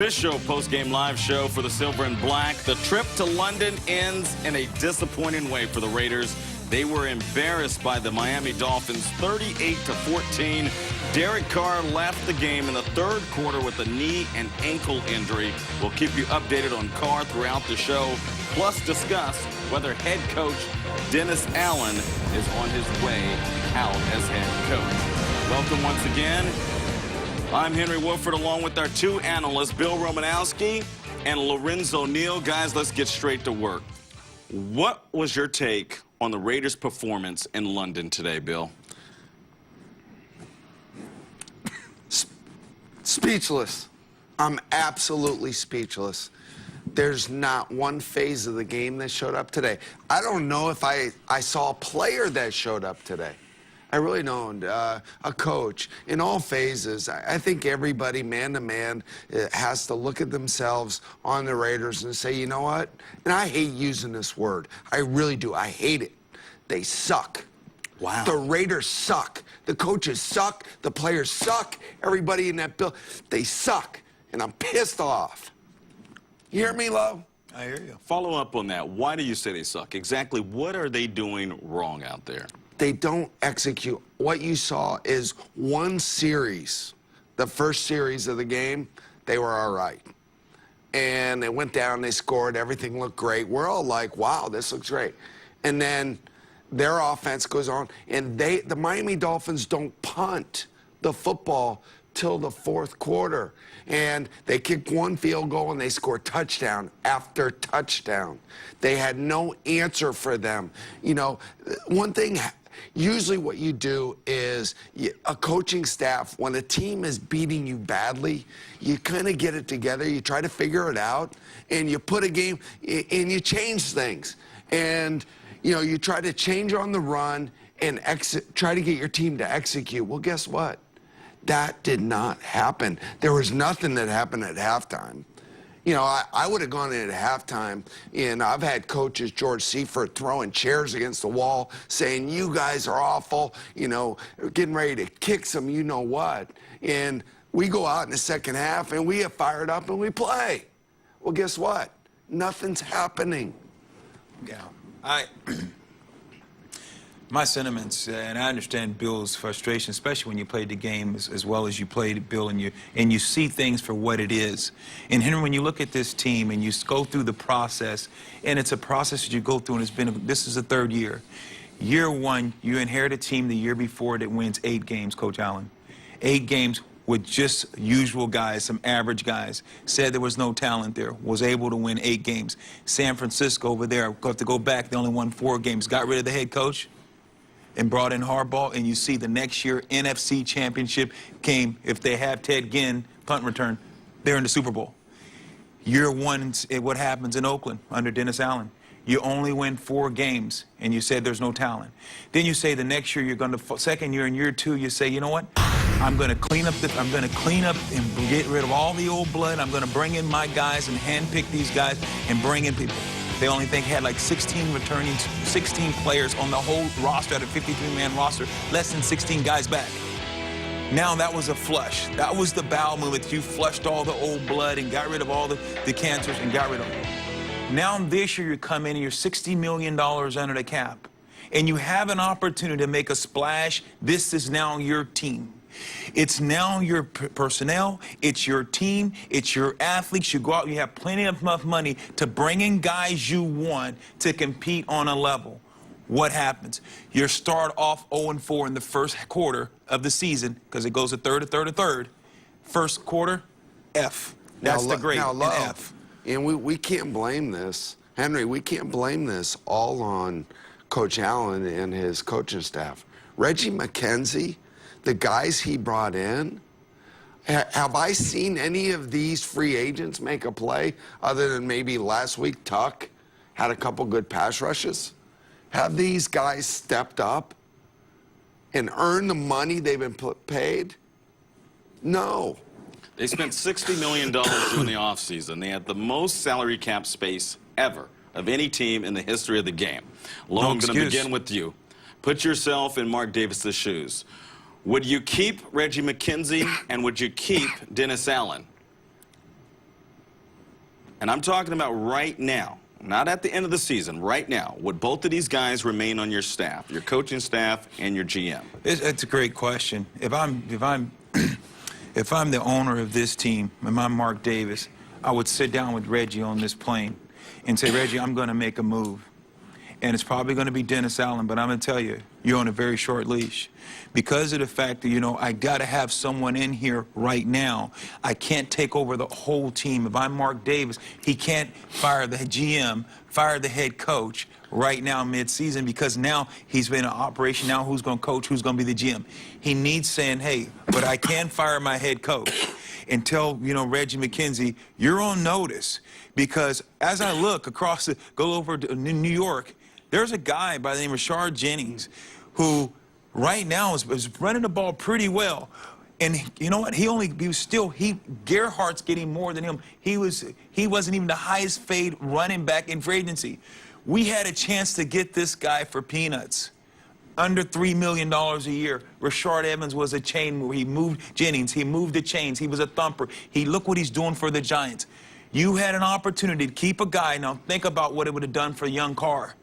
Official post-game live show for the Silver and Black. The trip to London ends in a disappointing way for the Raiders. They were embarrassed by the Miami Dolphins 38-14. Derek Carr left the game in the third quarter with a knee and ankle injury. We'll keep you updated on Carr throughout the show, plus discuss whether head coach Dennis Allen is on his way out as head coach. Welcome once again. I'm Henry Wolford, along with our two analysts, Bill Romanowski and Lorenzo Neal. Guys, let's get straight to work. What was your take on the Raiders' performance in London today, Bill? Speechless. I'm absolutely speechless. There's not one phase of the game that showed up today. I don't know if I saw a player that showed up today. I really don't. A coach. In all phases, I think everybody, man to man, has to look at themselves on the Raiders and say, you know what? And I hate using this word. I really do. I hate it. They suck. Wow. The Raiders suck. The coaches suck. The players suck. Everybody in that building, they suck. And I'm pissed off. You hear me, Lo? I hear you. Follow up on that. Why do you say they suck? Exactly what are they doing wrong out there? They don't execute. What you saw is one series, the first series of the game, they were all right. And they went down, they scored, everything looked great. We're all like, wow, this looks great. And then their offense goes on, and the Miami Dolphins don't punt the football till the fourth quarter. And they kicked one field goal, and they scored touchdown after touchdown. They had no answer for them. You know, one thing, usually what you do is a coaching staff, when a team is beating you badly, you kind of get it together, you try to figure it out, and you put a game, and you change things. And, you know, you try to change on the run and try to get your team to execute. Well, guess what? That did not happen. There was nothing that happened at halftime. You know, I would have gone in at halftime, and I've had coaches, George Seifert, throwing chairs against the wall, saying, you guys are awful, you know, getting ready to kick some you know what. And we go out in the second half, and we get fired up, and we play. Well, guess what? Nothing's happening. Yeah. My sentiments, and I understand Bill's frustration, especially when you played the game as well as you played it, Bill, and you see things for what it is. And Henry, when you look at this team and you go through the process, and it's a process that you go through, and this is the third year. Year one, you inherit a team the year before that wins 8 games, Coach Allen. 8 games with just usual guys, some average guys. Said there was no talent there, was able to win 8 games. San Francisco over there, have to go back, they only won 4 games. Got rid of the head coach and brought in Harbaugh, and you see the next year NFC Championship came. If they have Ted Ginn, punt return, they're in the Super Bowl. Year one, what happens in Oakland under Dennis Allen? You only win 4 games, and you said there's no talent. Then you say the next year you're going to, second year in year 2, you say, you know what? I'm going to clean up and get rid of all the old blood. I'm going to bring in my guys and handpick these guys and bring in people. They only had like 16 players on the whole roster, at a 53-man roster, less than 16 guys back. Now that was a flush. That was the bowel movement. You flushed all the old blood and got rid of all the cancers and got rid of them. Now this year you come in and you're $60 million under the cap, and you have an opportunity to make a splash. This is now your team. It's now your personnel, it's your team, it's your athletes. You go out, you have plenty of enough money to bring in guys you want to compete on a level. What happens? You start off 0-4 in the first quarter of the season, because it goes to third. First quarter, F. That's the grade, an F. And we can't blame this, Henry, we can't blame this all on Coach Allen and his coaching staff. Reggie McKenzie, the guys he brought in, have I seen any of these free agents make a play other than maybe last week Tuck had a couple good pass rushes? Have these guys stepped up and earned the money they've been paid? No. They spent $60 million during the offseason. They had the most salary cap space ever of any team in the history of the game. Lo, I'm going to begin with you. Put yourself in Mark Davis's shoes. Would you keep Reggie McKenzie, and would you keep Dennis Allen? And I'm talking about right now, not at the end of the season, right now. Would both of these guys remain on your staff, your coaching staff and your GM? It's a great question. If I'm the owner of this team, and I'm Mark Davis, I would sit down with Reggie on this plane and say, Reggie, I'm going to make a move. And it's probably going to be Dennis Allen, but I'm going to tell you, you're on a very short leash. Because of the fact that, you know, I got to have someone in here right now. I can't take over the whole team. If I'm Mark Davis, he can't fire the GM, fire the head coach right now mid-season, because now he's been in operation. Now who's going to coach, who's going to be the GM? He needs saying, hey, but I can fire my head coach. And tell, you know, Reggie McKenzie, you're on notice. Because as I look across, go over to New York, there's a guy by the name of Rashard Jennings who right now is running the ball pretty well. And you know what? Gerhardt's getting more than him. He wasn't even the highest paid running back in free agency. We had a chance to get this guy for peanuts. Under $3 million a year. Rashard Evans was a chain mover. He moved Jennings. He moved the chains. He was a thumper. Look what he's doing for the Giants. You had an opportunity to keep a guy. Now think about what it would have done for young Carr.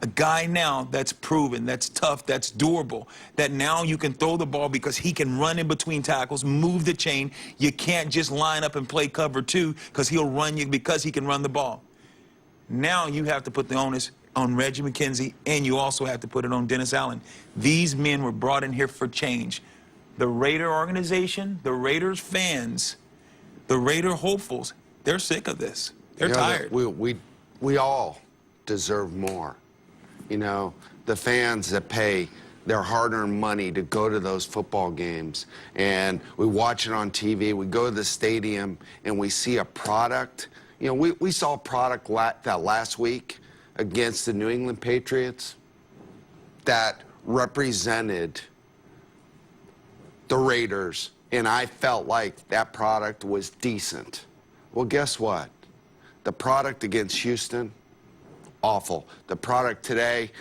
A guy now that's proven, that's tough, that's durable, that now you can throw the ball because he can run in between tackles, move the chain. You can't just line up and play cover two because he'll run you because he can run the ball. Now you have to put the onus on Reggie McKenzie, and you also have to put it on Dennis Allen. These men were brought in here for change. The Raider organization, the Raiders fans, the Raider hopefuls, they're sick of this. They're tired. We all deserve more. You know, the fans that pay their hard-earned money to go to those football games, and we watch it on TV, we go to the stadium, and we see a product. You know, we saw a product that last week against the New England Patriots that represented the Raiders, and I felt like that product was decent. Well, guess what? The product against Houston, awful. The product today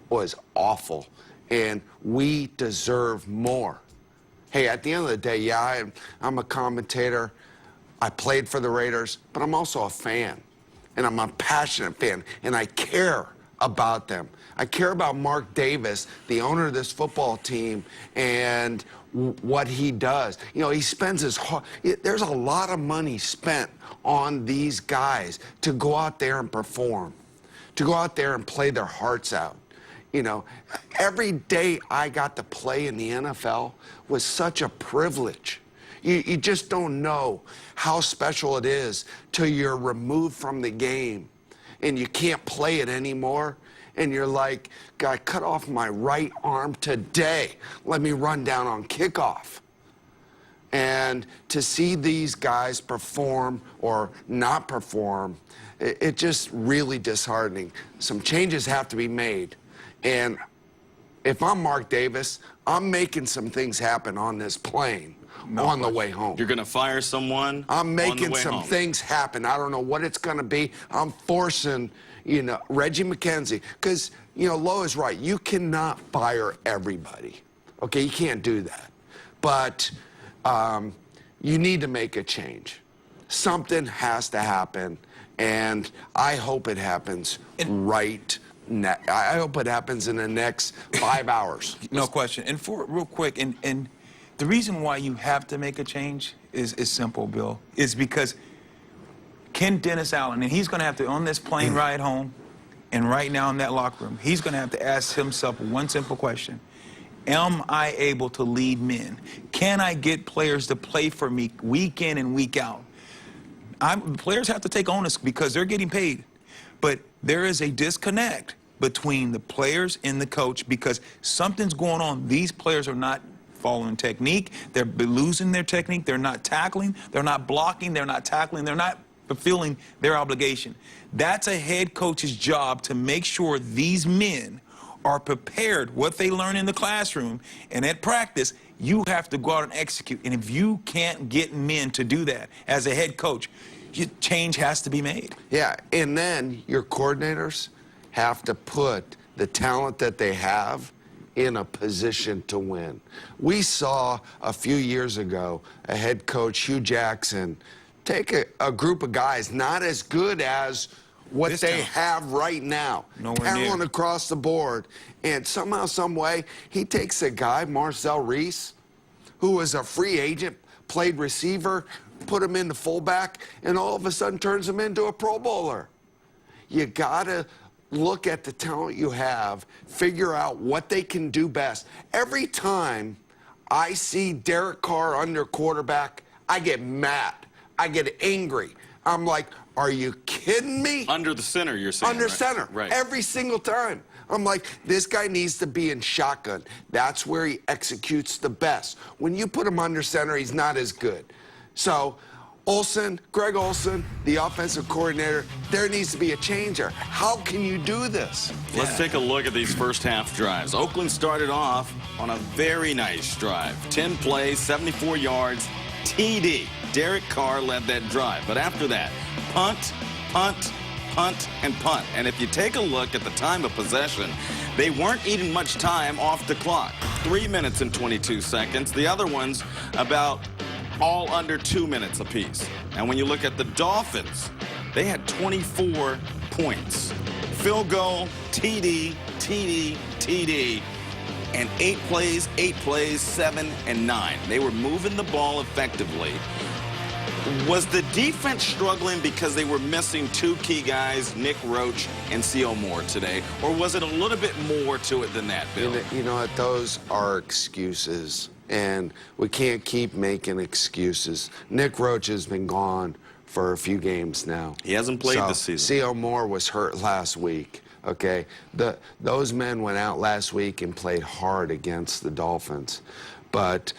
was awful, and we deserve more. Hey, at the end of the day, yeah, I'm a commentator. I played for the Raiders, but I'm also a fan, and I'm a passionate fan, and I care about them. I care about Mark Davis, the owner of this football team, and what he does. You know, he spends his heart. There's a lot of money spent on these guys to go out there and perform, to go out there and play their hearts out. You know, every day I got to play in the NFL was such a privilege. You just don't know how special it is till you're removed from the game and you can't play it anymore. And you're like, I cut off my right arm today. Let me run down on kickoff. And to see these guys perform or not perform, it's just really disheartening. Some changes have to be made. And if I'm Mark Davis, I'm making some things happen on this plane on the way home. You're going to fire someone I'm making on the way some home. things happen. I don't know what it's going to be. I'm forcing, you know, Reggie McKenzie, because, you know, Lo is right. You cannot fire everybody. Okay, you can't do that. But you need to make a change. Something has to happen, and I hope it happens right now. I hope it happens in the next 5 hours. No question. And real quick, and the reason why you have to make a change is simple, Bill, is because Ken Dennis Allen, and he's going to have to, on this plane ride home, and right now in that locker room, he's going to have to ask himself one simple question. Am I able to lead men? Can I get players to play for me week in and week out? Players have to take onus because they're getting paid. But there is a disconnect between the players and the coach because something's going on. These players are not following technique. They're losing their technique. They're not tackling. They're not blocking. They're not tackling. They're not fulfilling their obligation. That's a head coach's job to make sure these men are prepared, what they learn in the classroom and at practice, you have to go out and execute. And if you can't get men to do that as a head coach, change has to be made. Yeah, and then your coordinators have to put the talent that they have in a position to win. We saw a few years ago a head coach, Hugh Jackson, take a group of guys not as good as what This they time. have right now, Nowhere near. talent across the board, and somehow, some way, he takes a guy, Marcel Reese, who was a free agent, played receiver, put him into fullback, and all of a sudden turns him into a Pro Bowler. You gotta look at the talent you have, figure out what they can do best. Every time I see Derek Carr under quarterback, I get mad. I get angry. I'm like, are you kidding me? Under the center, you're saying. Under right? center. Right. Every single time. I'm like, this guy needs to be in shotgun. That's where he executes the best. When you put him under center, he's not as good. So, Greg Olsen, the offensive coordinator, there needs to be a changer. How can you do this? Let's take a look at these first half drives. Oakland started off on a very nice drive. 10 plays, 74 yards, TD. Derek Carr led that drive. But after that, punt, punt, punt, and punt. And if you take a look at the time of possession, they weren't eating much time off the clock. 3 minutes and 22 seconds. The other ones about all under 2 minutes apiece. And when you look at the Dolphins, they had 24 points. Field goal, TD, TD, TD, and 8 plays, 7 and 9. They were moving the ball effectively. Was the defense struggling because they were missing 2 key guys, Nick Roach and C.O. Moore today? Or was it a little bit more to it than that, Bill? You know what? Those are excuses. And we can't keep making excuses. Nick Roach has been gone for a few games now. He hasn't played this season. C.O. Moore was hurt last week, okay? Those men went out last week and played hard against the Dolphins. But,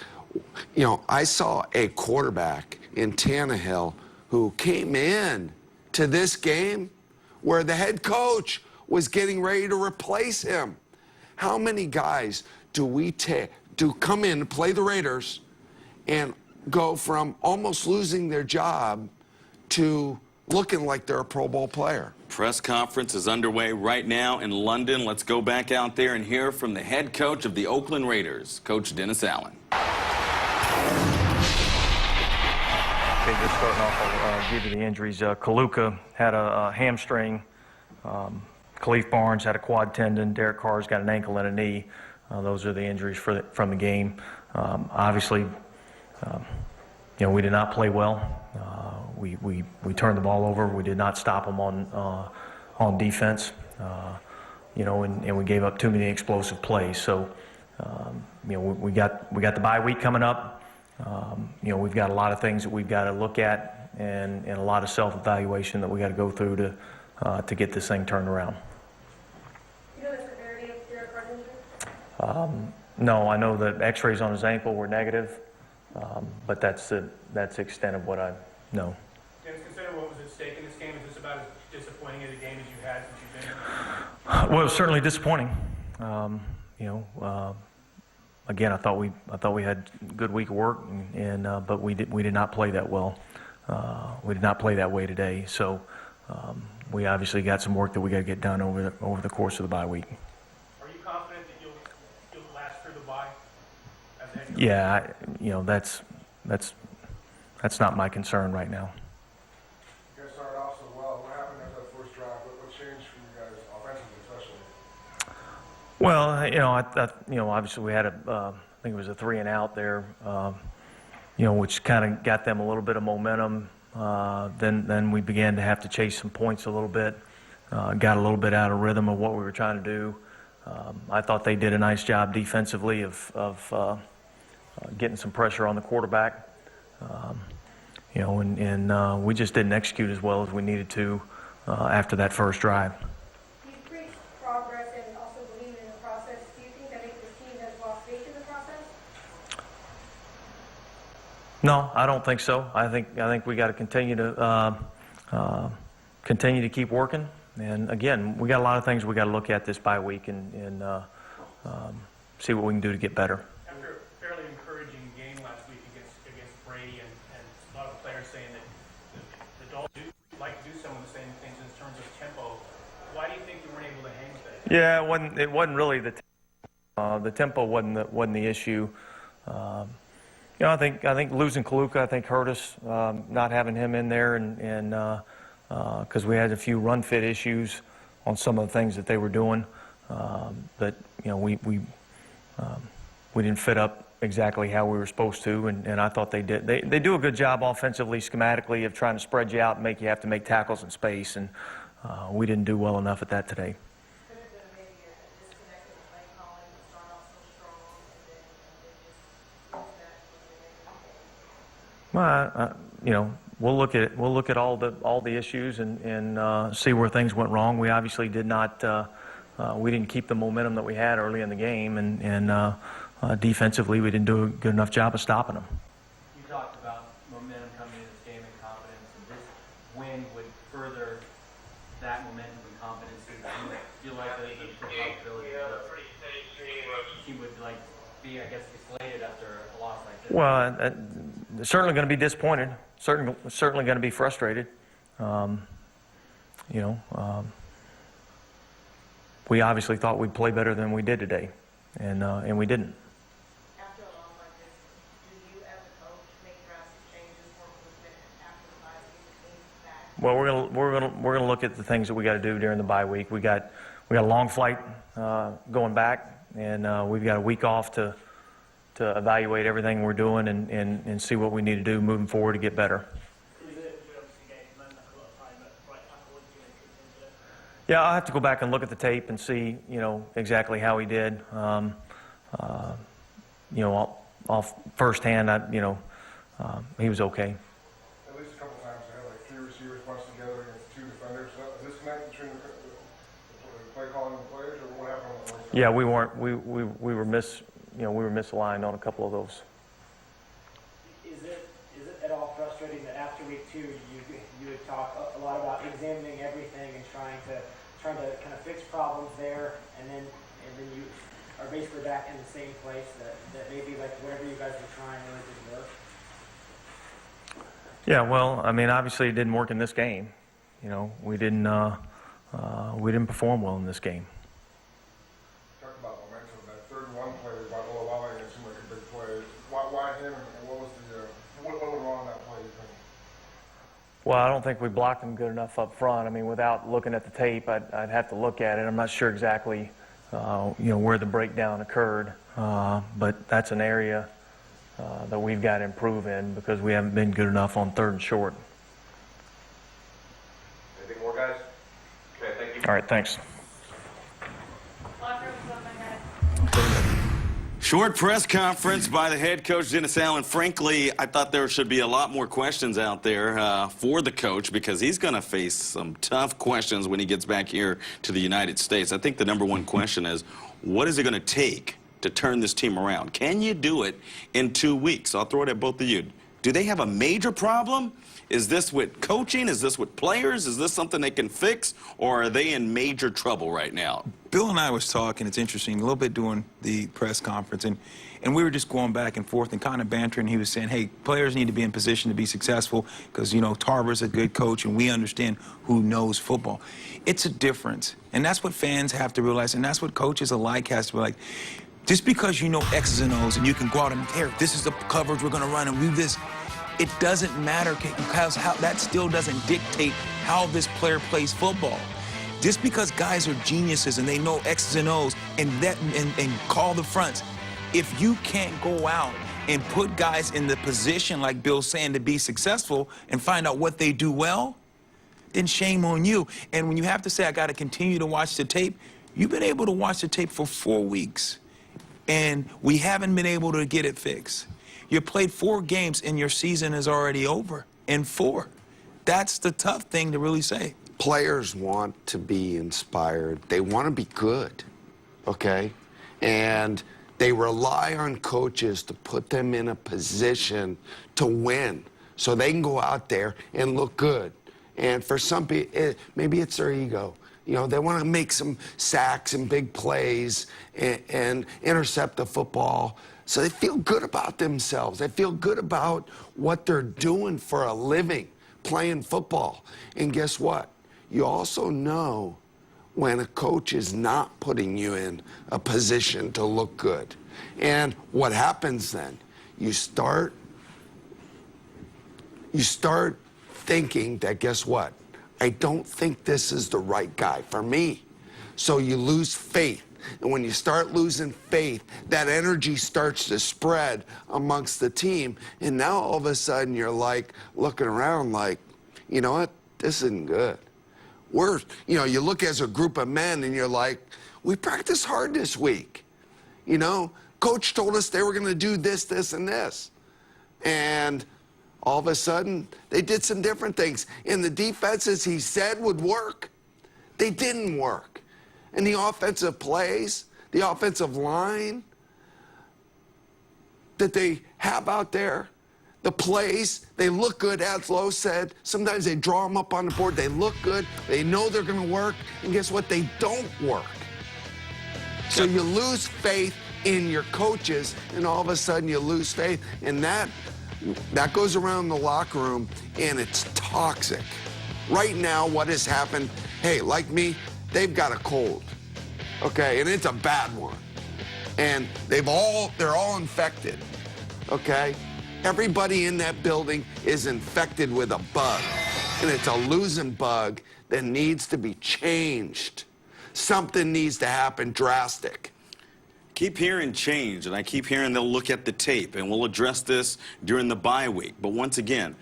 you know, I saw a quarterback in Tannehill who came in to this game where the head coach was getting ready to replace him. How many guys do we take to come in and play the Raiders and go from almost losing their job to looking like they're a Pro Bowl player? Press conference is underway right now in London. Let's go back out there and hear from the head coach of the Oakland Raiders, Coach Dennis Allen. Okay, just starting off, I'll give you the injuries. Kaluka had a hamstring. Khalif Barnes had a quad tendon. Derek Carr's got an ankle and a knee. Those are the injuries from the game. Obviously, you know, we did not play well. We turned the ball over. We did not stop them on defense. You know, and we gave up too many explosive plays. So, you know, we got the bye week coming up. You know, we've got a lot of things that we've got to look at, and a lot of self-evaluation that we got to go through to get this thing turned around. No, I know that X-rays on his ankle were negative, but that's the extent of what I know. Dennis, consider what was at stake in this game. Is this about as disappointing as a game as you had since you've been here? Well, it was certainly disappointing. You know, again, I thought we had a good week of work, but we did not play that well. We did not play that way today. So we obviously got some work that we got to get done over the course of the bye week. Are you confident that you'll last through the bye as a head coach? Yeah, you know, that's not my concern right now. You guys started off so well. What happened after that first drive? What changed for you guys offensively, especially? Well, you know, obviously we had I think it was a 3 and out there, you know, which kind of got them a little bit of momentum. Then we began to have to chase some points a little bit, got a little bit out of rhythm of what we were trying to do. I thought they did a nice job defensively of getting some pressure on the quarterback. You know, and we just didn't execute as well as we needed to after that first drive. You preach progress and also believe in the process. Do you think that maybe this team has lost faith in the process? No, I don't think so. I think we got to continue to keep working. And again, we got a lot of things we got to look at this bye week and see what we can do to get better. After a fairly encouraging game last week against Brady, and a lot of the players saying that the Dolphins like to do some of the same things in terms of tempo, why do you think you weren't able to hang with that? Yeah, it wasn't really the tempo wasn't the issue. You know, I think losing Kaluka, I think, hurt us, not having him in there, and because we had a few run fit issues on some of the things that they were doing. But you know, we didn't fit up exactly how we were supposed to, and I thought they did. They do a good job offensively, schematically, of trying to spread you out and make you have to make tackles in space, and we didn't do well enough at that today. Could have been maybe a disconnect in the play calling to start off so strong and then just lose that. Well, you know, we'll look at all the issues and see where things went wrong. We obviously did not. We didn't keep the momentum that we had early in the game, and defensively, we didn't do a good enough job of stopping them. You talked about momentum coming into this game and confidence, and this win would further that momentum and confidence. Do you feel like there's a possibility that he would be, I guess, deflated after a loss like this? Well, certainly going to be disappointed. Certainly going to be frustrated. You know, we obviously thought we'd play better than we did today, and we didn't. After a loss like this, do you as a coach make drastic changes for improvement after the bye week? Well, we're gonna look at the things that we got to do during the bye week. We got a long flight going back, and we've got a week off to evaluate everything we're doing and see what we need to do moving forward to get better. Yeah, I'll have to go back and look at the tape and see, you know, exactly how he did. You know, off firsthand, he was okay. At least a couple times they had like 3 receivers bunched together against 2 defenders. So a disconnect between the play calling and the players, or what happened on the first time? Yeah, we weren't. We were misaligned on a couple of those. Is it at all frustrating that after week 2 you had talked a lot about examining everything and trying to kind of fix problems there, and then you are basically back in the same place that maybe like whatever you guys were trying really didn't work? Yeah, well, I mean, obviously it didn't work in this game. You know, we didn't perform well in this game. Talk about momentum. That third and 1 play by Olawale, it seemed like a big play. Why him, and what was what went wrong in that play, you think? Well, I don't think we blocked him good enough up front. I mean, without looking at the tape, I'd have to look at it. I'm not sure exactly, where the breakdown occurred, but that's an area that we've got to improve in because we haven't been good enough on 3rd and short. Anything more, guys? Okay, thank you. All right, thanks. Locker room's open, guys. Short press conference by the head coach, Dennis Allen. Frankly, I thought there should be a lot more questions out there for the coach because he's going to face some tough questions when he gets back here to the United States. I think the #1 question is, what is it going to take to turn this team around? Can you do it in 2 weeks? I'll throw it at both of you. Do they have a major problem? Is this with coaching? Is this with players? Is this something they can fix? Or are they in major trouble right now? Bill and I was talking, it's interesting, a little bit during the press conference, and we were just going back and forth and kind of bantering. He was saying, hey, players need to be in position to be successful because, you know, Tarver's a good coach and we understand who knows football. It's a difference, and that's what fans have to realize, and that's what coaches alike has to realize. Just because you know X's and O's and you can go out and, here, this is the coverage we're going to run and do this, it doesn't matter because that still doesn't dictate how this player plays football. Just because guys are geniuses and they know X's and O's and call the fronts, if you can't go out and put guys in the position, like Bill's saying, to be successful and find out what they do well, then shame on you. And when you have to say, I got to continue to watch the tape, you've been able to watch the tape for 4 weeks, and we haven't been able to get it fixed. You played 4 games and your season is already over in 4. That's the tough thing to really say. Players want to be inspired. They want to be good, okay? And they rely on coaches to put them in a position to win so they can go out there and look good. And for some people, maybe it's their ego. You know, they want to make some sacks and big plays and intercept the football. So they feel good about themselves. They feel good about what they're doing for a living, playing football. And guess what? You also know when a coach is not putting you in a position to look good. And what happens then? you start thinking that, guess what? I don't think this is the right guy for me. So you lose faith. And when you start losing faith, that energy starts to spread amongst the team. And now all of a sudden you're like looking around like, you know what? This isn't good. You look as a group of men and you're like, we practiced hard this week. Coach told us they were going to do this, this, and this. And all of a sudden, they did some different things. And the defenses he said would work, they didn't work. And the offensive plays, the offensive line that they have out there, the plays, they look good, as Lo said. Sometimes they draw them up on the board. They look good. They know they're going to work. And guess what? They don't work. So you lose faith in your coaches, and all of a sudden you lose faith. And that goes around the locker room, and it's toxic. Right now, what has happened, hey, like me, they've got a cold, okay? And it's a bad one. And they're all infected, okay? Everybody in that building is infected with a bug, and it's a losing bug that needs to be changed. Something needs to happen drastic. Keep hearing change, and I keep hearing they'll look at the tape, and we'll address this during the bye week. But once again,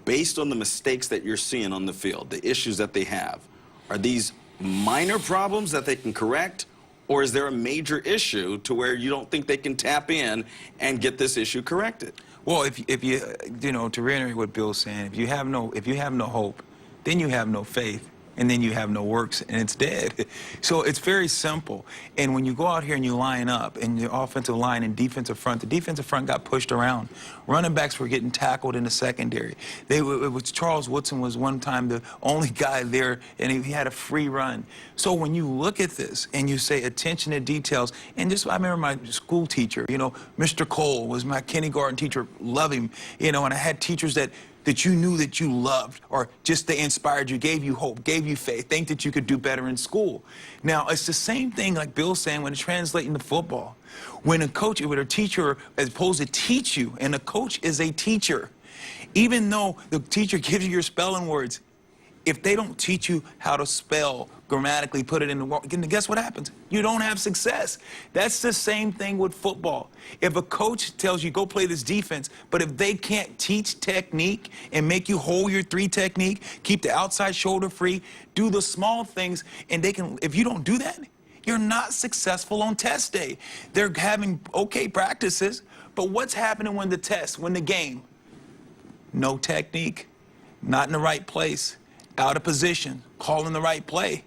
based on the mistakes that you're seeing on the field, the issues that they have, are these minor problems that they can correct, or is there a major issue to where you don't think they can tap in and get this issue corrected? Well, if you to reiterate what Bill's saying, if you have no hope, then you have no faith, and then you have no works, and it's dead. So it's very simple. And when you go out here and you line up, and your offensive line and defensive front, the defensive front got pushed around. Running backs were getting tackled in the secondary. It was Charles Woodson was one time the only guy there, and he had a free run. So when you look at this and you say attention to details, and I remember my school teacher, Mr. Cole was my kindergarten teacher, love him, and I had teachers that you knew that you loved, or just they inspired you, gave you hope, gave you faith, think that you could do better in school. Now, it's the same thing like Bill's saying when it translates into football. When a teacher, as opposed to teach you, and a coach is a teacher, even though the teacher gives you your spelling words, if they don't teach you how to spell grammatically, put it in the world, guess what happens? You don't have success. That's the same thing with football. If a coach tells you, go play this defense, but if they can't teach technique and make you hold your 3 technique, keep the outside shoulder free, do the small things, and if you don't do that, you're not successful on test day. They're having okay practices, but what's happening when the game? No technique, not in the right place, out of position, calling the right play.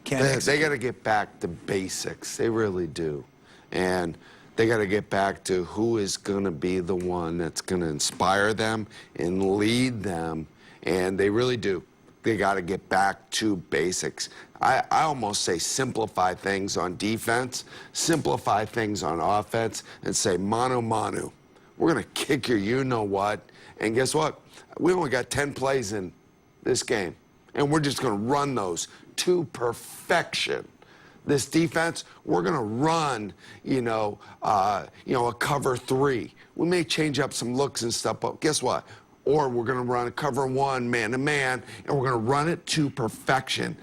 They got to get back to basics. They really do. And they got to get back to who is going to be the one that's going to inspire them and lead them. And they really do. They got to get back to basics. I almost say simplify things on defense, simplify things on offense, and say mano mano. We're going to kick your you-know-what. And guess what? We only got 10 plays in this game. And we're just going to run those to perfection. This defense, we're going to run, a cover 3. We may change up some looks and stuff, but guess what? Or we're going to run a cover 1, man-to-man, and we're going to run it to perfection.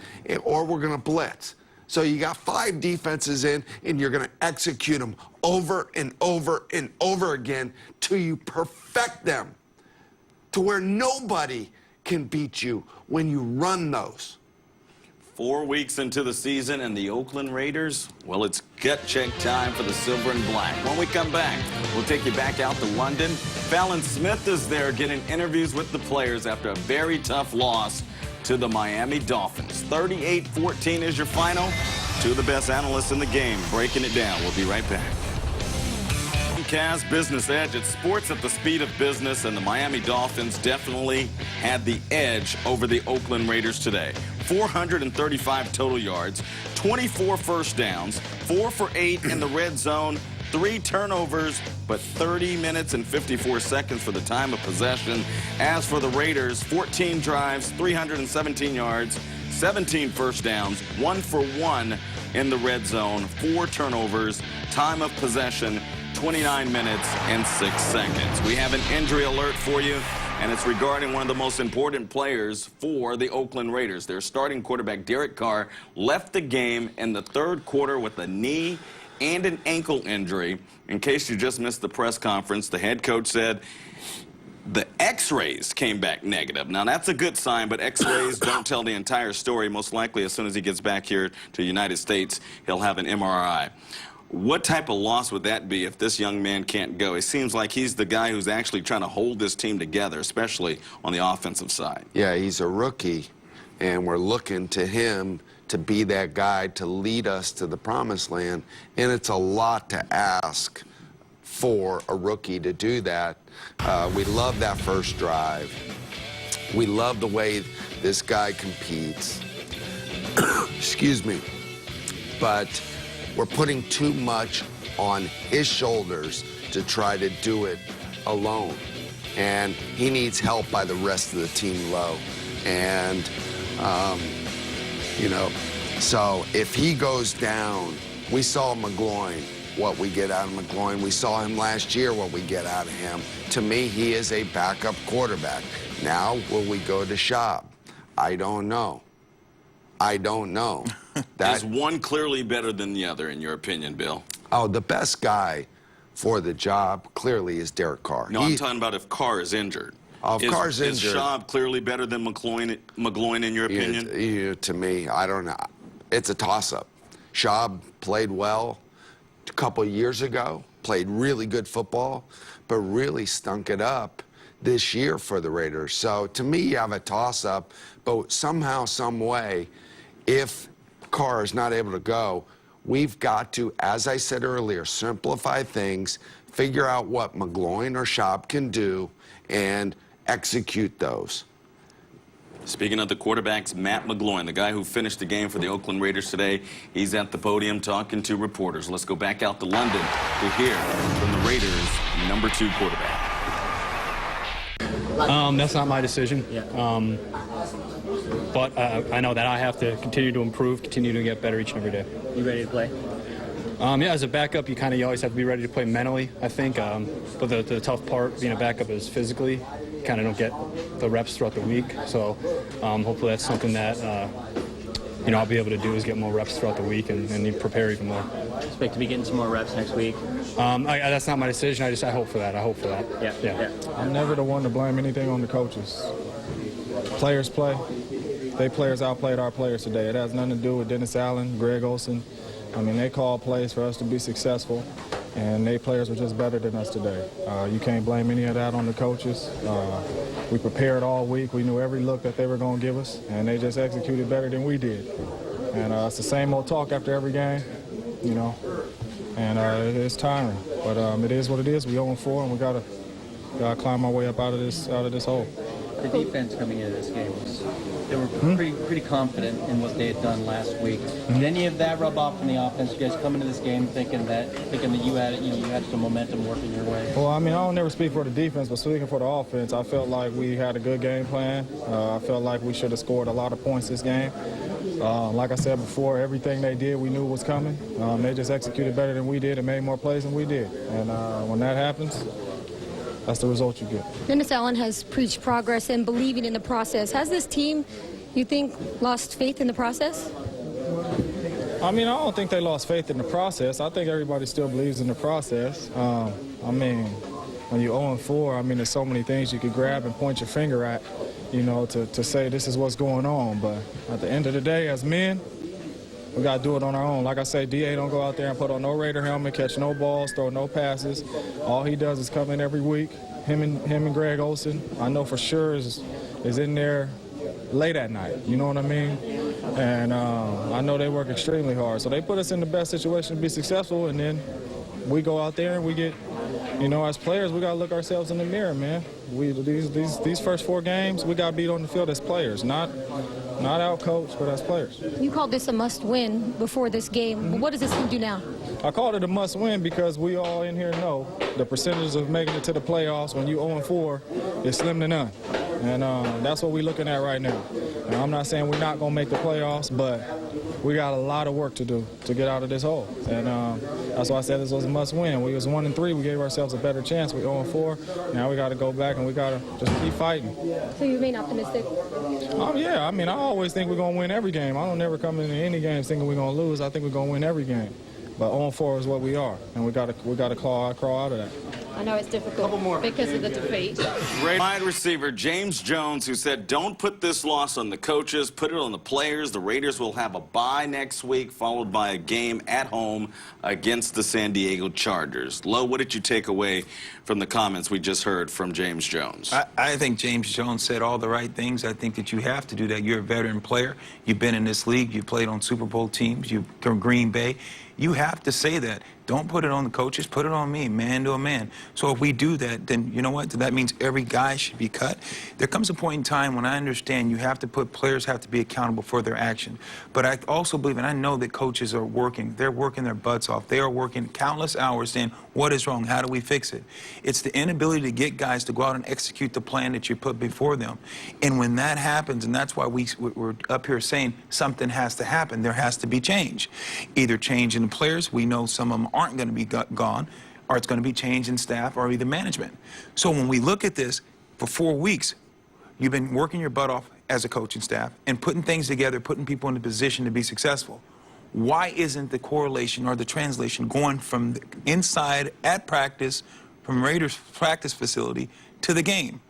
Or we're going to blitz. So you got 5 defenses in, and you're going to execute them over and over and over again till you perfect them to where nobody can beat you when you run those. 4 weeks into the season, and the Oakland Raiders, well, it's gut check time for the Silver and Black. When we come back, we'll take you back out to London. Fallon Smith is there getting interviews with the players after a very tough loss to the Miami Dolphins. 38-14 is your final. 2 of the best analysts in the game breaking it down. We'll be right back. Comcast Business Edge. It's sports at the speed of business, and the Miami Dolphins definitely had the edge over the Oakland Raiders today. 435 total yards, 24 first downs, 4 for 8 in the red zone, 3 turnovers, but 30 minutes and 54 seconds for the time of possession. As for the Raiders, 14 drives, 317 yards, 17 first downs, 1 for 1 in the red zone, 4 turnovers, time of possession, 29 minutes and 6 seconds. We have an injury alert for you, and it's regarding one of the most important players for the Oakland Raiders. Their starting quarterback, Derek Carr, left the game in the third quarter with a knee and an ankle injury. In case you just missed the press conference, the head coach said the x-rays came back negative. Now, that's a good sign, but x-rays don't tell the entire story. Most likely, as soon as he gets back here to the United States, he'll have an MRI. What type of loss would that be if this young man can't go? It seems like he's the guy who's actually trying to hold this team together, especially on the offensive side. Yeah, he's a rookie, and we're looking to him to be that guy to lead us to the promised land, and it's a lot to ask for a rookie to do that. We love that first drive. We love the way this guy competes. Excuse me. But we're putting too much on his shoulders to try to do it alone. And he needs help by the rest of the team low. And, you know, so if he goes down, we saw McGloin, what we get out of McGloin. We saw him last year, what we get out of him. To me, he is a backup quarterback. Now, will we go to Schaub? I don't know. I don't know. Is one clearly better than the other, in your opinion, Bill? Oh, the best guy for the job clearly is Derek Carr. No, I'm talking about if Carr is injured. Oh, if Carr's injured. Is Schaub clearly better than McGloin in your opinion? To me, I don't know. It's a toss-up. Schaub played well a couple years ago, played really good football, but really stunk it up this year for the Raiders. So to me, you have a toss-up, but somehow, some way, if Carr is not able to go, we've got to, as I said earlier, simplify things, figure out what McGloin or Schaub can do, and execute those. Speaking of the quarterbacks, Matt McGloin, the guy who finished the game for the Oakland Raiders today, he's at the podium talking to reporters. Let's go back out to London to hear from the Raiders' #2 quarterback. That's not my decision. But I know that I have to continue to improve, continue to get better each and every day. You ready to play? Yeah, as a backup, you always have to be ready to play mentally, I think. But the tough part being a backup is physically. You kind of don't get the reps throughout the week. So hopefully that's something that I'll be able to do, is get more reps throughout the week and prepare even more. Expect to be getting some more reps next week? That's not my decision. I hope for that. Yeah. I'm never the one to blame anything on the coaches. Players play. They players outplayed our players today. It has nothing to do with Dennis Allen, Greg Olsen. I mean, they call plays for us to be successful, and they players were just better than us today. You can't blame any of that on the coaches. We prepared all week. We knew every look that they were going to give us, and they just executed better than we did. And it's the same old talk after every game, and it's tiring. But it is what it is. We 0-4, and we gotta climb our way up out of this hole. The defense coming into this game, they were pretty confident in what they had done last week. Did any of that rub off on the offense? You guys come into this game thinking that you had some momentum working your way? Well, I mean, I don't never speak for the defense, but speaking for the offense, I felt like we had a good game plan. I felt like we should have scored a lot of points this game. Like I said before, everything they did, we knew was coming. They just executed better than we did and made more plays than we did. And when that happens, that's the result you get. Dennis Allen has preached progress and believing in the process. Has this team, you think, lost faith in the process? I mean, I don't think they lost faith in the process. I think everybody still believes in the process. I mean, when you're 0-4, I mean, there's so many things you could grab and point your finger at, to say this is what's going on. But at the end of the day, as men, we got to do it on our own. Like I say, D.A. don't go out there and put on no Raider helmet, catch no balls, throw no passes. All he does is come in every week. Him and Greg Olsen, I know for sure is in there late at night. You know what I mean? And I know they work extremely hard. So they put us in the best situation to be successful, and then we go out there and we get, as players, we got to look ourselves in the mirror, man. These first 4 games, we got to beat on the field as players, not out-coached, but as players. You called this a must-win before this game. But what does this team do now? I called it a must-win because we all in here know the percentage of making it to the playoffs when you 0-4 is slim to none. And that's what we're looking at right now. Now, I'm not saying we're not going to make the playoffs, but we got a lot of work to do to get out of this hole. And that's why I said this was a must-win. We was 1-3. We gave ourselves a better chance. We're 0-4. Now we got to go back and we got to just keep fighting. So you remain optimistic? Yeah. I mean, I always think we're going to win every game. I don't never come into any games thinking we're going to lose. I think we're going to win every game. But 0-4 is what we are, and we got to crawl out of that. I know it's difficult because of the defeat. Wide receiver James Jones, who said, don't put this loss on the coaches, put it on the players. The Raiders will have a bye next week, followed by a game at home against the San Diego Chargers. Lo, what did you take away from the comments we just heard from James Jones? I think James Jones said all the right things. I think that you have to do that. You're a veteran player. You've been in this league. You've played on Super Bowl teams. You're from Green Bay. You have to say that. Don't put it on the coaches. Put it on me, man to a man. So if we do that, then you know what? That means every guy should be cut. There comes a point in time when I understand players have to be accountable for their action. But I also believe, and I know that coaches are working. They're working their butts off. They are working countless hours saying, what is wrong? How do we fix it? It's the inability to get guys to go out and execute the plan that you put before them. And when that happens, and that's why we're up here saying something has to happen, there has to be change. Either change in the players, we know some of them aren't going to be gone, or it's going to be change in staff or either management. So when we look at this, for 4 weeks, you've been working your butt off as a coaching staff and putting things together, putting people in a position to be successful. Why isn't the correlation or the translation going from the inside at practice, from Raiders practice facility to the game?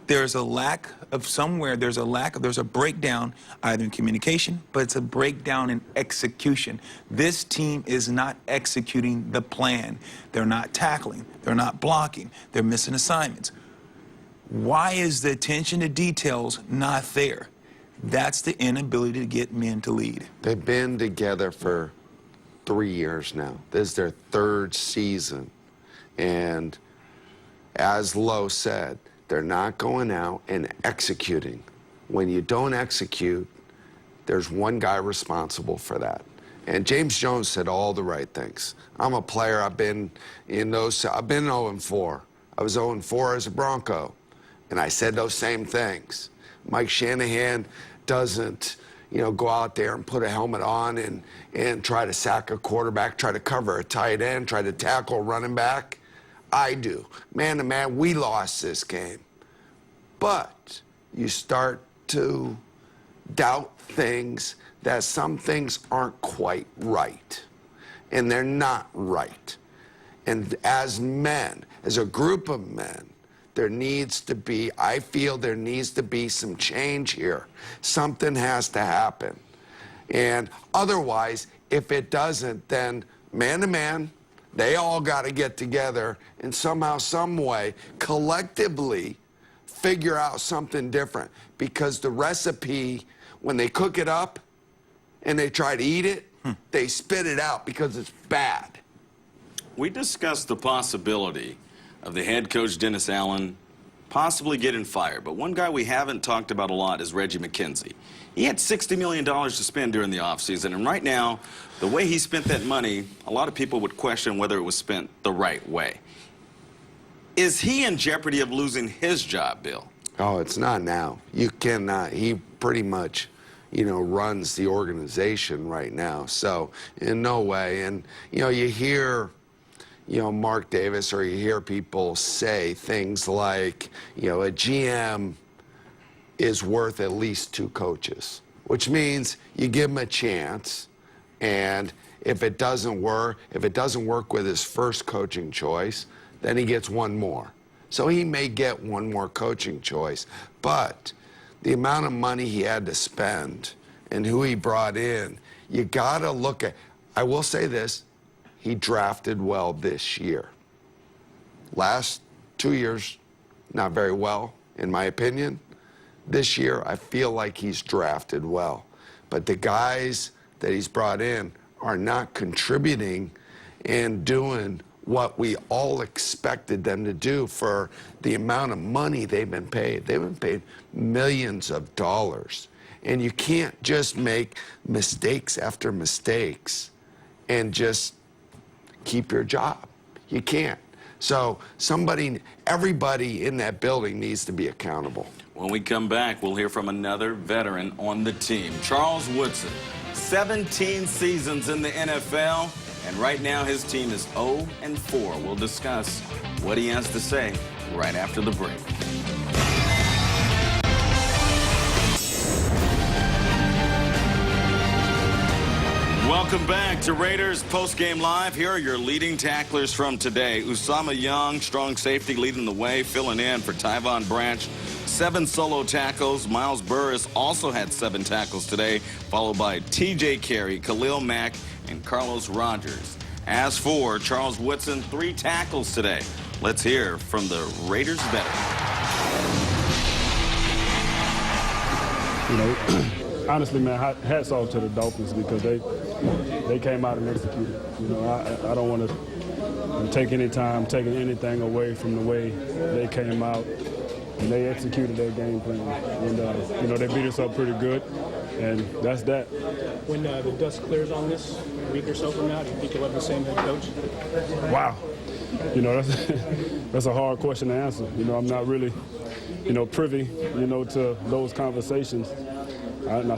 There's a lack of somewhere, there's a breakdown either in communication, but it's a breakdown in execution. This team is not executing the plan. They're not tackling, they're not blocking, they're missing assignments. Why is the attention to details not there? That's the inability to get men to lead. They've been together for 3 years now. This is their 3rd season. And as Lo said, they're not going out and executing. When you don't execute, there's one guy responsible for that. And James Jones said all the right things. I'm a player. I've been 0-4. I was 0-4 as a Bronco, and I said those same things. Mike Shanahan doesn't, go out there and put a helmet on and try to sack a quarterback, try to cover a tight end, try to tackle a running back. I do. Man to man, we lost this game. But you start to doubt things, that some things aren't quite right. And they're not right. And as men, as a group of men, I feel there needs to be some change here. Something has to happen. And otherwise, if it doesn't, then man to man, they all got to get together and somehow, some way, collectively figure out something different. Because the recipe, when they cook it up and they try to eat it, they spit it out because it's bad. We discussed the possibility of the head coach, Dennis Allen, possibly getting fired. But one guy we haven't talked about a lot is Reggie McKenzie. He had $60 million to spend during the offseason, and right now, the way he spent that money, a lot of people would question whether it was spent the right way. Is he in jeopardy of losing his job, Bill? Oh, it's not now. You cannot. He pretty much, runs the organization right now. So, in no way. And, you hear, Mark Davis, or you hear people say things like, a GM is worth at least 2 coaches, which means you give him a chance, and if it doesn't work with his first coaching choice, then he gets 1 more. So he may get 1 more coaching choice, but the amount of money he had to spend and who he brought in, you gotta look at, I will say this, he drafted well this year. Last 2 years, not very well, in my opinion. This year, I feel like he's drafted well. But the guys that he's brought in are not contributing and doing what we all expected them to do for the amount of money they've been paid. They've been paid millions of dollars. And you can't just make mistakes after mistakes and just keep your job. You can't. So everybody in that building needs to be accountable. When we come back, we'll hear from another veteran on the team, Charles Woodson. 17 seasons in the NFL, and right now his team is 0-4. We'll discuss what he has to say right after the break. Welcome back to Raiders Postgame Live. Here are your leading tacklers from today. Usama Young, strong safety, leading the way, filling in for Tyvon Branch. 7 solo tackles. Miles Burris also had 7 tackles today, followed by T.J. Carey, Khalil Mack, and Carlos Rogers. As for Charles Woodson, 3 tackles today. Let's hear from the Raiders veteran. You know, honestly, man, hats off to the Dolphins because they came out and executed. You know, I don't want to take anything away from the way they came out and they executed their game plan. And, you know, they beat us up pretty good, and that's that. When the dust clears on this, a week or so from now, do you think you'll have the same head coach? Wow. You know, that's a hard question to answer. You know, I'm not really, you know, privy, you know, to those conversations.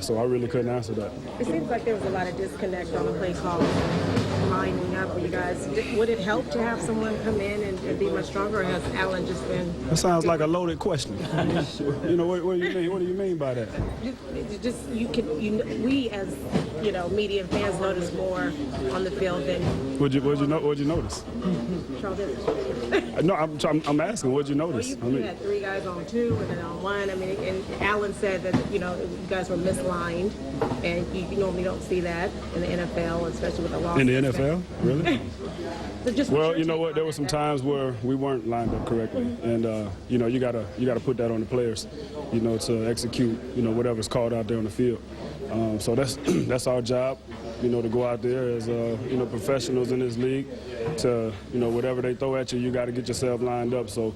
So I really couldn't answer that. It seems like there was a lot of disconnect on the play call, lining up for you guys. Would it help to have someone come in and be much stronger, or has Allen just been... That sounds like a loaded question. You know, what do you mean? What do you mean by that? We as, you know, media fans notice more on the field than... What'd you notice? Charles Woodson. No, I'm asking. What'd you notice? Well, you had 3 guys on 2 and then on 1. I mean, and Allen said that, you know, you guys were mislined, and you normally don't see that in the NFL, especially with a loss. In the NFL? Really? Well, you know what? There were some times where we weren't lined up correctly, and you know, you gotta put that on the players, you know, to execute, you know, whatever's called out there on the field. So that's our job, you know, to go out there as you know, professionals in this league. To, you know, whatever they throw at you, you got to get yourself lined up. So,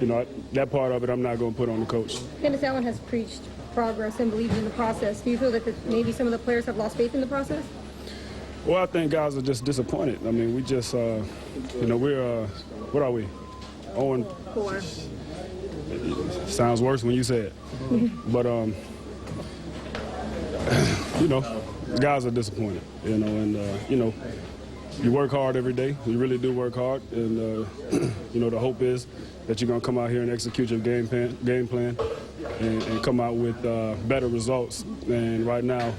you know, that part of it, I'm not going to put on the coach. Dennis Allen has preached progress and believes in the process. Do you feel that maybe some of the players have lost faith in the process? Well, I think guys are just disappointed. I mean, we just, you know, we're, what are we? 0-4. Sounds worse when you say it. But, you know, guys are disappointed, you know, and, you know, you work hard every day. You really do work hard. And, you know, the hope is that you're going to come out here and execute your game plan and come out with better results. And right now,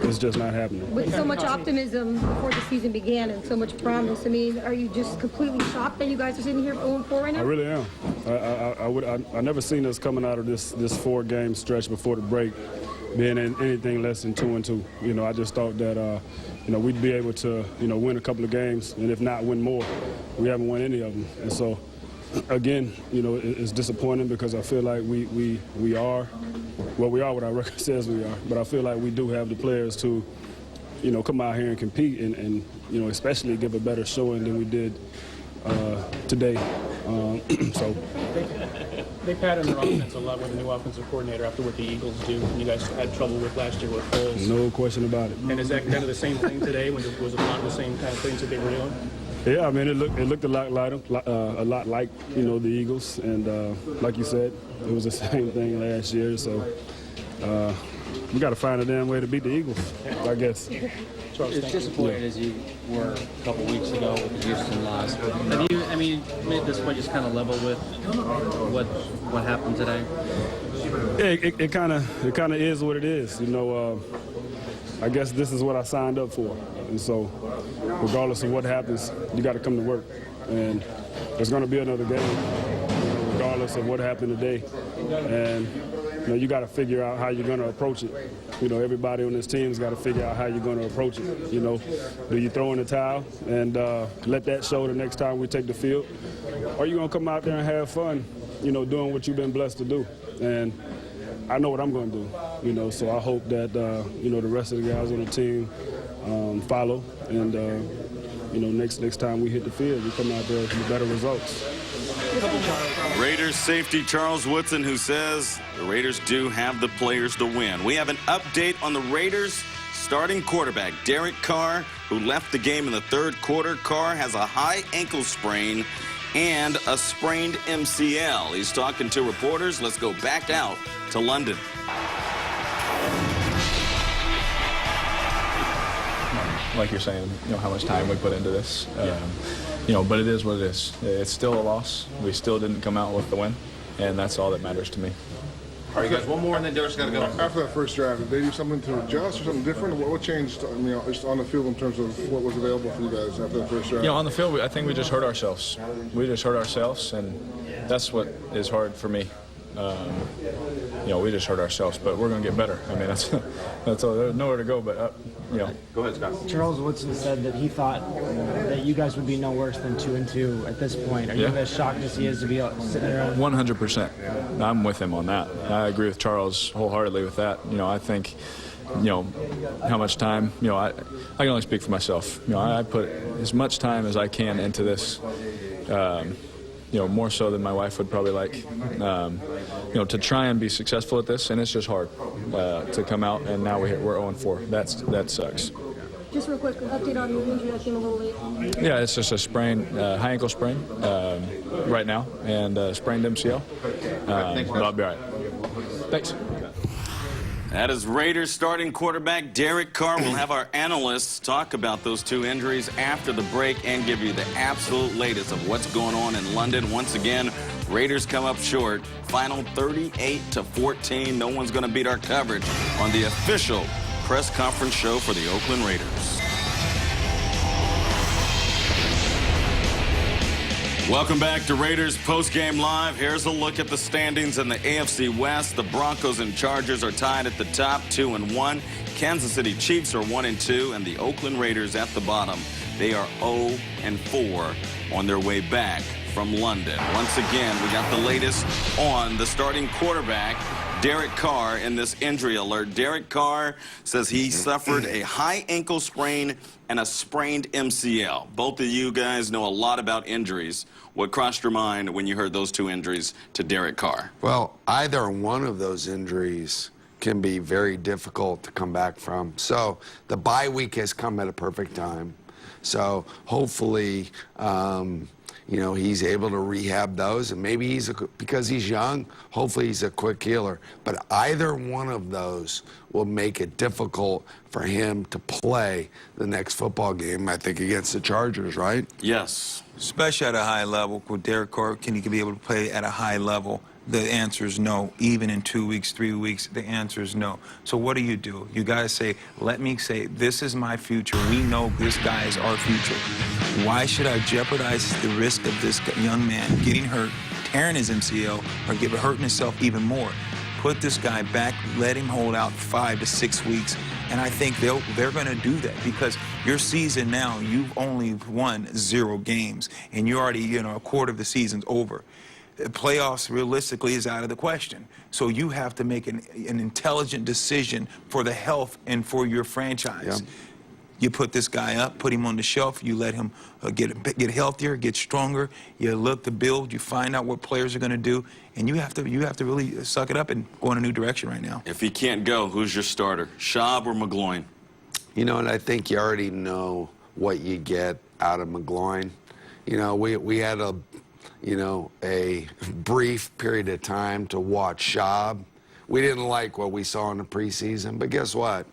it's just not happening. With so much optimism before the season began and so much promise, I mean, are you just completely shocked that you guys are sitting here 0-4 right now? I really am. I never seen us coming out of this 4-game stretch before the break being in anything less than 2-2. You know, I just thought that, you know, we'd be able to, you know, win a couple of games, and if not, win more. We haven't won any of them. And so, again, you know, it's disappointing because I feel like we are, well, we are what our record says we are, but I feel like we do have the players to, you know, come out here and compete and you know, especially give a better showing than we did today. So. They pattern their offense a lot with a new offensive coordinator after what the Eagles do. You guys had trouble with last year with Foles. No question about it. And is that kind of the same thing today? Was it a lot of the same kind of things that they were doing? Yeah, I mean, it looked a lot like, you know, the Eagles, and like you said, it was the same thing last year. So we got to find a damn way to beat the Eagles, I guess. As disappointed as you were a couple weeks ago with the Houston loss, have you, I mean, at this point, just kind of level with what happened today? Yeah, it kind of is what it is. You know, I guess this is what I signed up for, and so regardless of what happens, you got to come to work, and there's going to be another game, you know, regardless of what happened today, and you know, you got to figure out how you're going to approach it. You know, everybody on this team's got to figure out how you're going to approach it. You know, do you throw in the towel and let that show the next time we take the field? Or are you going to come out there and have fun, you know, doing what you've been blessed to do? And I know what I'm going to do, you know, so I hope that, you know, the rest of the guys on the team follow. And, you know, next time we hit the field, we come out there with better results. Raiders safety Charles Woodson, who says the Raiders do have the players to win. We have an update on the Raiders starting quarterback, Derek Carr, who left the game in the third quarter. Carr has a high ankle sprain. and a sprained MCL. He's talking to reporters. Let's go back out to London. Like you're saying, how much time we put into this. But it is what it is. It's still a loss. We still didn't come out with the win, and that's all that matters to me. All right, guys, one more, and then Derek's got to go. After that first drive, did they do something to adjust or something different? What changed, just on the field in terms of what was available for you guys after that first drive? On the field, I think we just hurt ourselves. We just hurt ourselves, and that's what is hard for me. We just hurt ourselves, but we're going to get better. I mean, that's all. There's nowhere to go but Go ahead, Scott. Charles Woodson said that he thought that you guys would be no worse than 2-2 at this point. Are you as shocked as he is to be sitting there? 100%. I'm with him on that. I agree with Charles wholeheartedly with that. I think, how much time, I can only speak for myself. I put as much time as I can into this. More so than my wife would probably like, to try and be successful at this, and it's just hard to come out, and now we're 0-4. That sucks. Just real quick, update on your injury that came a little late. Yeah, it's just a sprain, high ankle sprain right now, and sprained MCL. But I'll be all right. Thanks. That is Raiders starting quarterback Derek Carr. We'll have our analysts talk about those two injuries after the break and give you the absolute latest of what's going on in London. Once again, Raiders come up short. Final 38-14. No one's going to beat our coverage on the official press conference show for the Oakland Raiders. Welcome back to Raiders Postgame Live. Here's a look at the standings in the AFC West. The Broncos and Chargers are tied at the top, 2-1. Kansas City Chiefs are 1-2, and the Oakland Raiders at the bottom. They are 0-4 on their way back from London. Once again, we got the latest on the starting quarterback, Derek Carr, in this injury alert. Derek Carr says he suffered a high ankle sprain and a sprained MCL. Both of you guys know a lot about injuries. What crossed your mind when you heard those two injuries to Derek Carr? Well, either one of those injuries can be very difficult to come back from. So the bye week has come at a perfect time. So hopefully, he's able to rehab those, and maybe because he's young, hopefully he's a quick healer. But either one of those will make it difficult for him to play the next football game, I think, against the Chargers, right? Yes. Especially at a high level. With Derek Carr, can he be able to play at a high level? The answer is no. Even in 2 weeks, 3 weeks, the answer is no. So what do? You got to say, let me say, this is my future. We know this guy is our future. Why should I jeopardize the risk of this young man getting hurt, tearing his MCL, or hurting himself even more? Put this guy back, let him hold out 5 to 6 weeks, and I think they're going to do that, because your season now, you've only won 0 games, and you're already, a quarter of the season's over. Playoffs realistically is out of the question. So you have to make an intelligent decision for the health and for your franchise. Yep. You put this guy up, put him on the shelf, you let him get healthier, get stronger, you look to build, you find out what players are going to do, and you have to really suck it up and go in a new direction right now. If he can't go, who's your starter, Schaub or McGloin? And I think you already know what you get out of McGloin. We had a brief period of time to watch Schaub. We didn't like what we saw in the preseason, but guess what?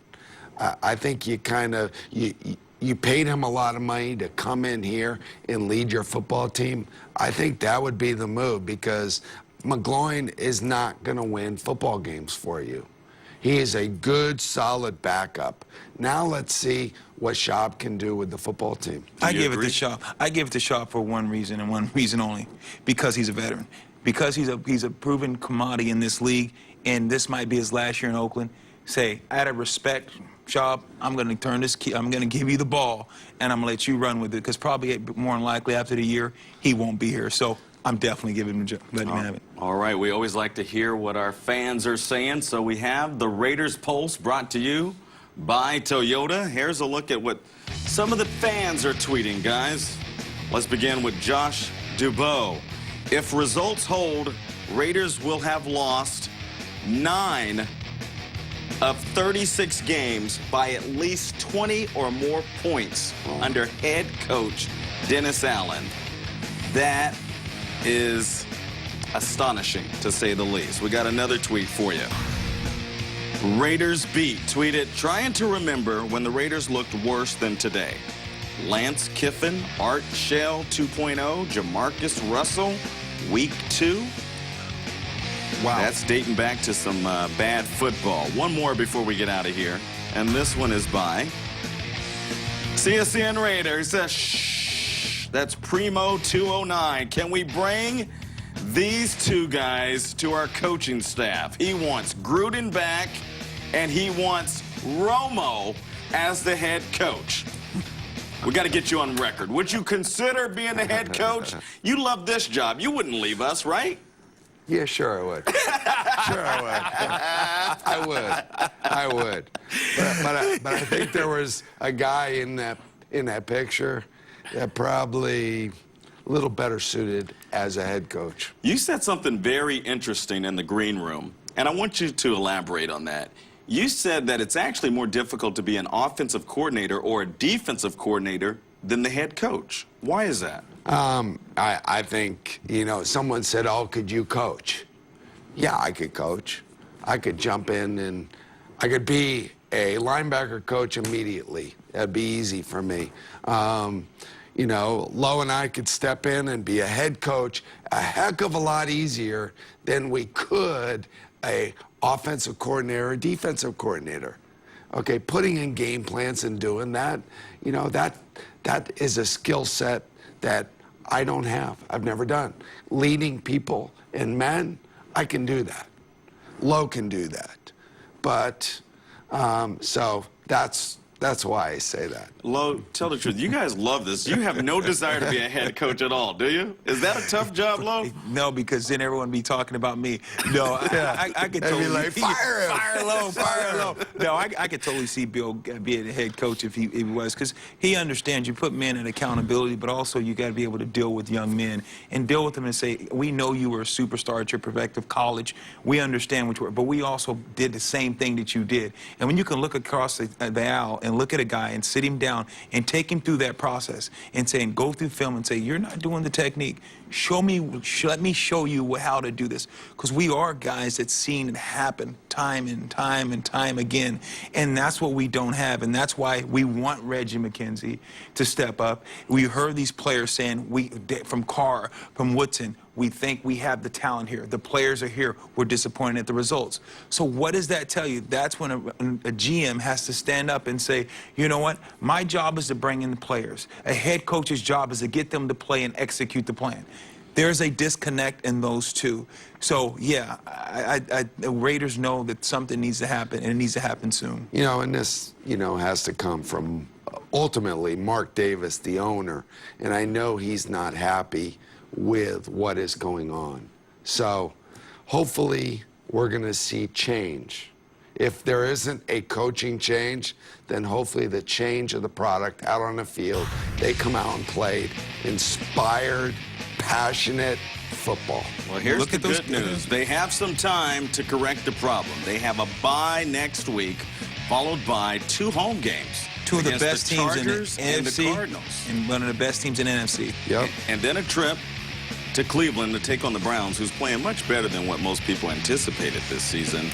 I think you paid him a lot of money to come in here and lead your football team. I think that would be the move, because McGloin is not going to win football games for you. He is a good, solid backup. Now let's see what Schaub can do with the football team. I give it to Schaub. I give it to Schaub for one reason and one reason only: because he's a veteran, because he's a proven commodity in this league, and this might be his last year in Oakland. Say, out of respect, Schaub, I'm going to turn this key. I'm going to give you the ball, and I'm going to let you run with it, because probably more than likely after the year he won't be here. So I'm definitely letting him have it. All right, we always like to hear what our fans are saying, so we have the Raiders Pulse brought to you by Toyota. Here's a look at what some of the fans are tweeting, guys. Let's begin with Josh Dubois. If results hold, Raiders will have lost 9 of 36 games by at least 20 or more points under head coach Dennis Allen. That is astonishing, to say the least. We got another tweet for you. Raiders Beat tweeted, trying to remember when the Raiders looked worse than today. Lance Kiffin, Art Shell 2.0, Jamarcus Russell, week 2. Wow. That's dating back to some bad football. One more before we get out of here. And this one is by CSN Raiders. Shh. That's Primo 209. Can we bring these two guys to our coaching staff? He wants Gruden back, and he wants Romo as the head coach. We got to get you on record. Would you consider being the head coach? You love this job. You wouldn't leave us, right? Yeah, sure I would. Sure I would. I would. But I think there was a guy in that picture that probably a little better suited as a head coach. You said something very interesting in the green room, and I want you to elaborate on that. You said that it's actually more difficult to be an offensive coordinator or a defensive coordinator than the head coach. Why is that? I think, someone said, oh, could you coach? Yeah, I could coach. I could jump in and I could be a linebacker coach immediately. That'd be easy for me. Lo and I could step in and be a head coach a heck of a lot easier than we could a offensive coordinator or defensive coordinator. Okay, putting in game plans and doing that, that is a skill set that I don't have. I've never done. Leading people and men, I can do that. Lo can do that. But, so that's why I say that. Lo, tell the truth. You guys love this. You have no desire to be a head coach at all, do you? Is that a tough job, Lo? No, because then everyone be talking about me. No, I could totally like, fire him. Fire Lo. No, I could totally see Bill being a head coach if he was, because he understands you put men in accountability, but also you got to be able to deal with young men and deal with them and say, we know you were a superstar at your respective college. We understand what you were, but we also did the same thing that you did. And when you can look across the aisle and look at a guy and sit him down and take him through that process and saying, go through film and say, you're not doing the technique. Let me show you how to do this. Because we are guys that's seen it happen time and time and time again. And that's what we don't have. And that's why we want Reggie McKenzie to step up. We heard these players saying, from Carr, from Woodson, we think we have the talent here. The players are here. We're disappointed at the results. So what does that tell you? That's when a GM has to stand up and say, you know what? My job is to bring in the players. A head coach's job is to get them to play and execute the plan. There's a disconnect in those two. So, yeah, the Raiders know that something needs to happen, and it needs to happen soon. And this, has to come from ultimately Mark Davis, the owner. And I know he's not happy with what is going on. So hopefully we're going to see change. If there isn't a coaching change, then hopefully the change of the product out on the field, they come out and played inspired, passionate football. Well, here's the good news. They have some time to correct the problem. They have a bye next week, followed by 2 home games. 2 of the best teams in the NFC and the Cardinals. And one of the best teams in the NFC. Yep. And then a trip to Cleveland to take on the Browns, who's playing much better than what most people anticipated this season.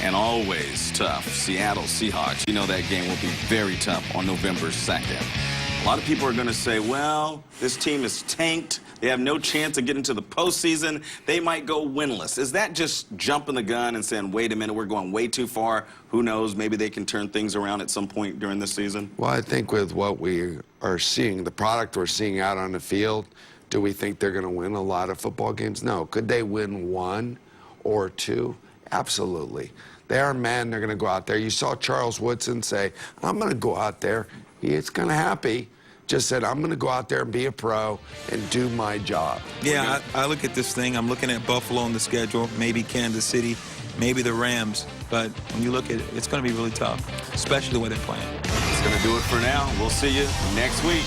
And always tough. Seattle Seahawks. You know that game will be very tough on November 2nd. A lot of people are going to say, well, this team is tanked. They have no chance of getting to the postseason. They might go winless. Is that just jumping the gun and saying, wait a minute, we're going way too far? Who knows? Maybe they can turn things around at some point during the season? Well, I think with what we are seeing, the product we're seeing out on the field, do we think they're going to win a lot of football games? No. Could they win 1 or 2? Absolutely. They are men. They're going to go out there. You saw Charles Woodson say, I'm going to go out there. He's kind of happy. Just said, I'm going to go out there and be a pro and do my job. Yeah, I look at this thing. I'm looking at Buffalo on the schedule, maybe Kansas City, maybe the Rams. But when you look at it, it's going to be really tough, especially the way they're playing. That's going to do it for now. We'll see you next week.